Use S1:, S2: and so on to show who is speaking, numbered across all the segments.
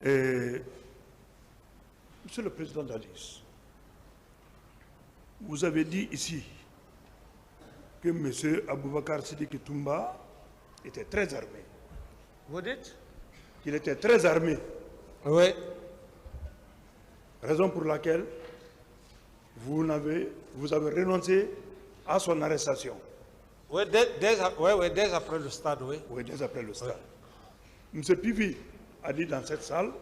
S1: Monsieur le Président d'Alice, vous avez dit ici que M. Aboubakar Sidiki Toumba était très armé.
S2: Vous dites?
S1: Qu'il était très armé.
S2: Oui.
S1: Raison pour laquelle vous avez renoncé à son arrestation.
S2: Oui, dès après le stade, oui.
S1: Oui, dès après le stade. Oui. M. Pivi a dit dans cette salle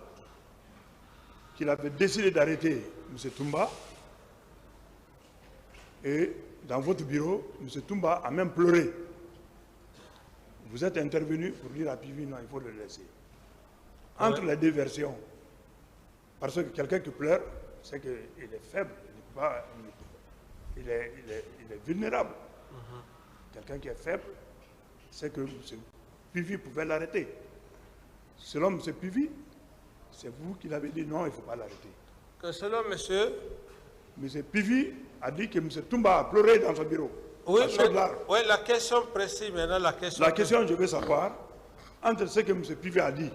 S1: qu'il avait décidé d'arrêter M. Toumba. Et dans votre bureau, M. Toumba a même pleuré. Vous êtes intervenu pour dire à Pivi, non, il faut le laisser. Entre les deux versions, parce que quelqu'un qui pleure, c'est qu'il est faible, il est vulnérable. Quelqu'un qui est faible, c'est que M. Pivi pouvait l'arrêter. Selon M. Pivi, c'est vous qui l'avez dit non, il ne faut pas l'arrêter.
S2: Que selon monsieur?
S1: M. Pivi a dit que M. Toumba a pleuré dans son bureau.
S2: Oui, oui, la question précise maintenant, la question,
S1: je veux savoir, entre ce que M. Pivi a dit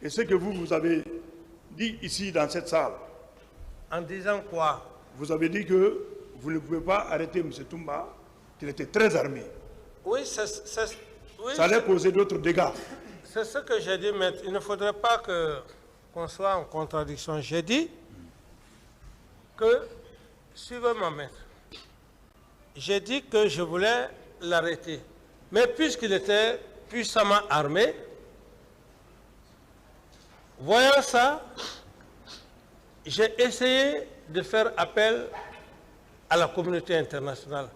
S1: et ce que vous avez dit ici dans cette salle.
S2: En disant quoi?
S1: Vous avez dit que vous ne pouvez pas arrêter M. Toumba, qu'il était très armé.
S2: Oui, ça
S1: allait causer d'autres dégâts.
S2: C'est ce que j'ai dit, mais il ne faudrait pas qu'on soit en contradiction. J'ai dit que, suivez ma maître, j'ai dit que je voulais l'arrêter. Mais puisqu'il était puissamment armé, voyant ça, j'ai essayé de faire appel à la communauté internationale.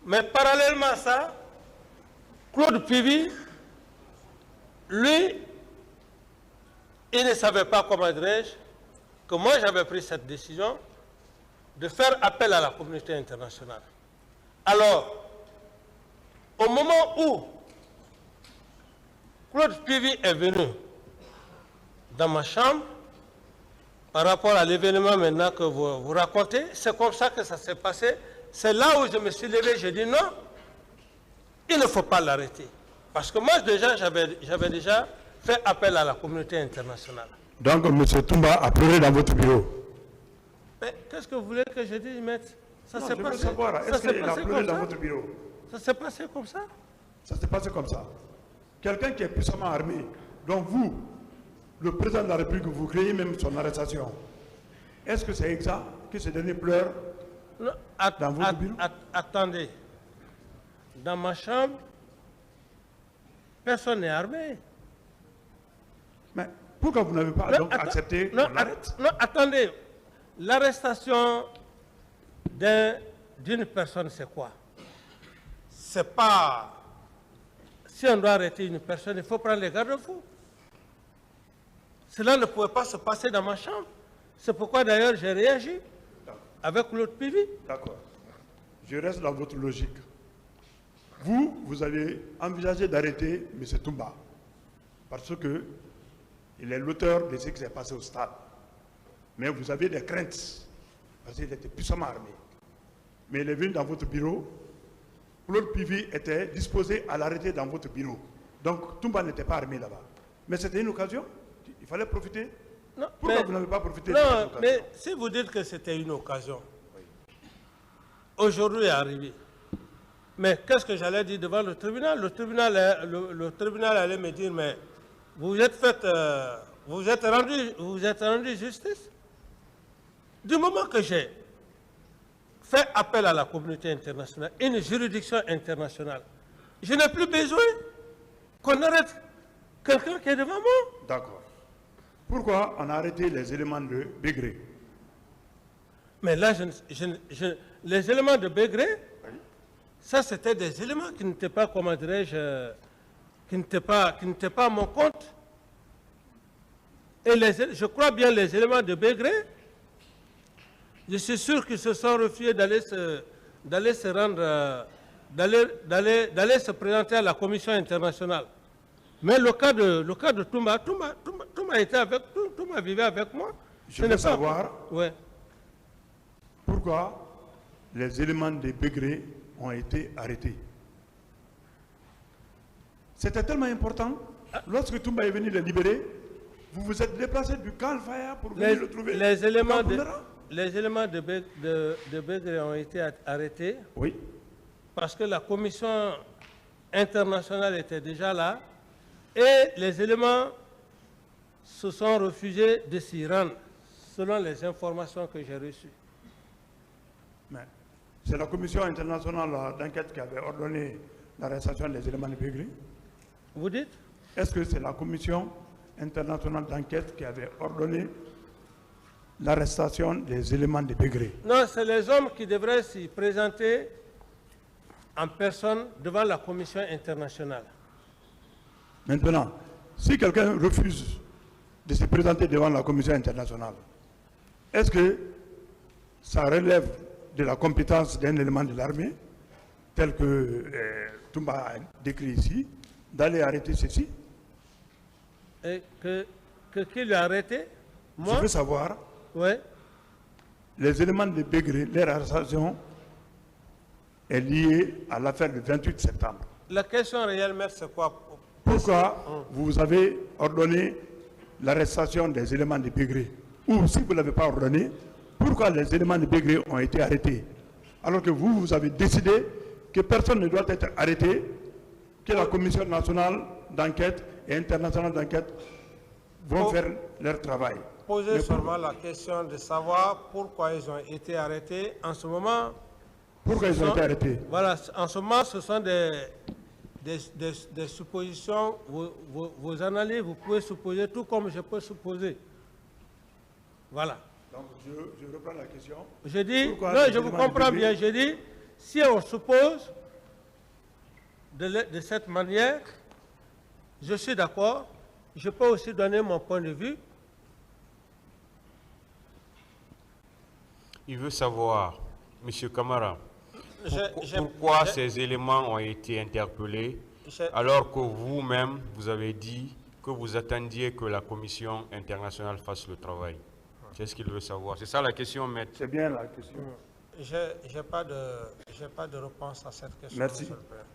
S2: Mais parallèlement à ça, Claude Pivi, lui, il ne savait pas, comment dirais-je, que moi j'avais pris cette décision de faire appel à la communauté internationale. Alors, au moment où Claude Pivi est venu dans ma chambre, par rapport à l'événement maintenant que vous racontez, c'est comme ça que ça s'est passé. C'est là où je me suis levé, j'ai dit non, il ne faut pas l'arrêter. Parce que moi, déjà, j'avais déjà fait appel à la communauté internationale.
S1: Donc, M. Toumba a pleuré dans votre bureau.
S2: Mais qu'est-ce que vous voulez que je dise, maître? Ça s'est passé.
S1: Est-ce qu'il a pleuré dans votre bureau?
S2: Ça s'est passé comme ça?
S1: Ça s'est passé comme ça. Quelqu'un qui est puissamment armé, donc vous, le président de la République, vous créez même son arrestation. Est-ce que c'est exact que ce dernier pleure dans votre bureau?
S2: Attendez. Dans ma chambre, personne n'est armé.
S1: Mais pourquoi vous n'avez pas donc accepté qu'on l'arrête?
S2: Non, attendez. L'arrestation d'une personne, c'est quoi? C'est pas... Si on doit arrêter une personne, il faut prendre les garde-fous. Cela ne pouvait pas se passer dans ma chambre. C'est pourquoi d'ailleurs j'ai réagi avec l'autre Pivi. D'accord.
S1: Je reste dans votre logique. Vous avez envisagé d'arrêter M. Toumba parce qu'il est l'auteur de ce qui s'est passé au stade. Mais vous avez des craintes parce qu'il était puissamment armé. Mais il est venu dans votre bureau. Claude Pivi était disposé à l'arrêter dans votre bureau. Donc Toumba n'était pas armé là-bas. Mais c'était une occasion. Il fallait profiter.
S2: Non,
S1: pourquoi vous n'avez pas profité de
S2: cette
S1: occasion?
S2: Mais si vous dites que c'était une occasion, oui. Aujourd'hui est arrivé. Mais qu'est-ce que j'allais dire devant le tribunal? Le tribunal allait me dire, mais vous vous êtes rendu justice. Du moment que j'ai fait appel à la communauté internationale, une juridiction internationale, je n'ai plus besoin qu'on arrête quelqu'un qui est devant moi.
S1: D'accord. Pourquoi on a arrêté les éléments de Bégré?
S2: Mais là, les éléments de Bégré, oui. Ça c'était des éléments qui n'étaient pas, comment dirais-je, qui n'étaient pas à mon compte. Et je crois bien les éléments de Bégré, je suis sûr qu'ils se sont refusés d'aller se rendre, d'aller se présenter à la commission internationale. Mais le cas de Toumba était Toumba vivait avec moi.
S1: Je veux savoir pourquoi les éléments de Bégré ont été arrêtés. C'était tellement important. Lorsque Toumba est venu les libérer, vous vous êtes déplacé du Calfaya pour venir le trouver.
S2: Les éléments
S1: de
S2: de Begré ont été arrêtés.
S1: Oui.
S2: Parce que la commission internationale était déjà là et les éléments se sont refusés de s'y rendre, selon les informations que j'ai reçues.
S1: Mais c'est la commission internationale d'enquête qui avait ordonné l'arrestation des éléments de Begré.
S2: Vous dites?
S1: Est-ce que c'est la commission internationale d'enquête qui avait ordonné l'arrestation des éléments de Begré?
S2: Non, c'est les hommes qui devraient s'y présenter en personne devant la commission internationale.
S1: Maintenant, si quelqu'un refuse de se présenter devant la commission internationale, est-ce que ça relève de la compétence d'un élément de l'armée, tel que Toumba a décrit ici, d'aller arrêter ceci?
S2: Et qui l'a arrêté? Moi?
S1: Je veux savoir,
S2: oui.
S1: Les éléments de Begré, leur arrestation est liée à l'affaire du 28 septembre.
S2: La question réelle, maître, c'est quoi?
S1: Pourquoi vous avez ordonné l'arrestation des éléments de Begré? Ou si vous ne l'avez pas ordonné, pourquoi les éléments de Begré ont été arrêtés? Alors que vous avez décidé que personne ne doit être arrêté, que la commission nationale d'enquête et internationale d'enquête vont faire leur travail.
S2: Posez seulement la question de savoir pourquoi ils ont été arrêtés. En ce moment...
S1: Pourquoi ils ont été arrêtés?
S2: Voilà, en ce moment, ce sont des suppositions, vos analyses, vous pouvez supposer tout comme je peux supposer. Voilà.
S1: Donc, je reprends la question.
S2: Je dis, non, je vous comprends bien, je dis, si on suppose de cette manière, je suis d'accord, je peux aussi donner mon point de vue.
S3: Il veut savoir, M. Camara, pourquoi ces éléments ont été interpellés alors que vous-même, vous avez dit que vous attendiez que la commission internationale fasse le travail. C'est ce qu'il veut savoir. C'est ça la question, maître.
S1: C'est bien la question.
S2: Je n'ai pas de réponse à cette question.
S1: Merci.
S2: Monsieur le Président.